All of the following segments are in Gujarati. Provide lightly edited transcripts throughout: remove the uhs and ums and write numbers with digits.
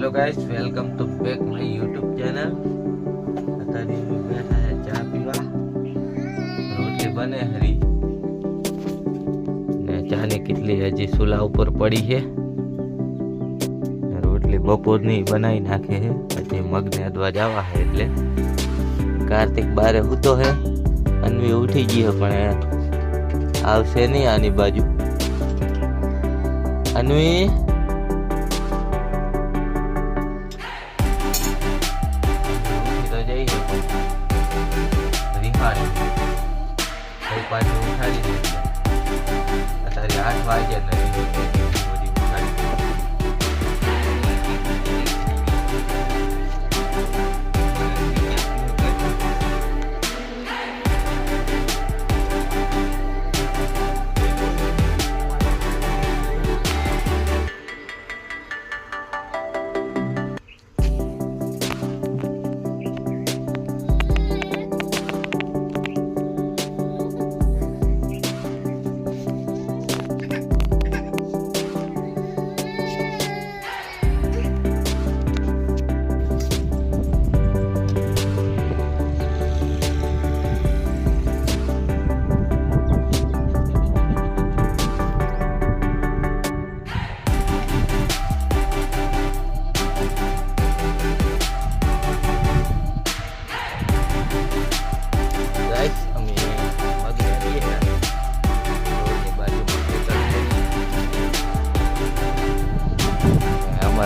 Hello guys, welcome to back my YouTube channel. અત્યારે બેઠા છે ચા પીવા, રોટલી બને હરી ને ચાની કેટલી હજી ચૂલા ઉપર પડી છે। રોટલી બપોરની બનાવી નાખે છે, પછી મગને અધવા જવા છે એટલે કાર્તિક બારે સૂતો છે। અન્વી ઉઠી ગઈ છે પણ આવશે નહીં આની બાજુ। અન્વી પાછું ઉઠાડી દે અત્યારે 8 વાગ્યા નથી બધી ઉઠાડી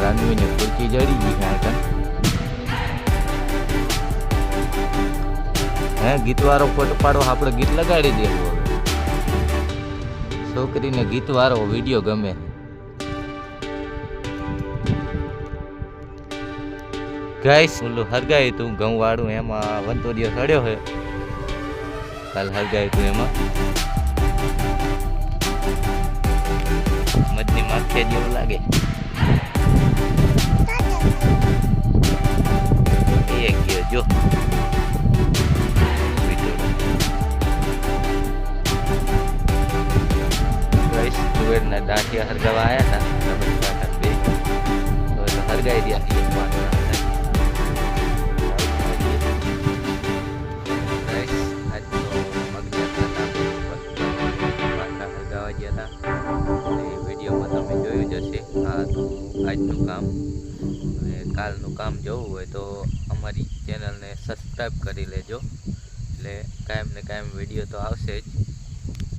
અન્વીને ખુરકી જડી ગઈ હે ગીત વાળો ફોટો પાડો આપણે ગીત લગાડી દેવું હવે છોકરીને ગીત વાળો વિડીયો ગમે ગાઈસ ઓલું હરગાય તું ઘઉં વાળું એમાં વંતોડિયો સડ્યો છે કાલ હરગાય તું એમાં મધની માથે જેવું લાગે જો તુવેરના દાંઠિયા હરગાવા આવ્યા હતા બે તો હરગાઈ રહ્યા હરગાવા ગયા હતા વિડીયોમાં તમે જોયું જશે આ આજનું કામ કાલનું કામ જોવું હોય તો અમારી ચેનલને સબસ્ક્રાઈબ કરી લેજો એટલે કાયમ ને કાયમ વિડીયો તો આવશે જ।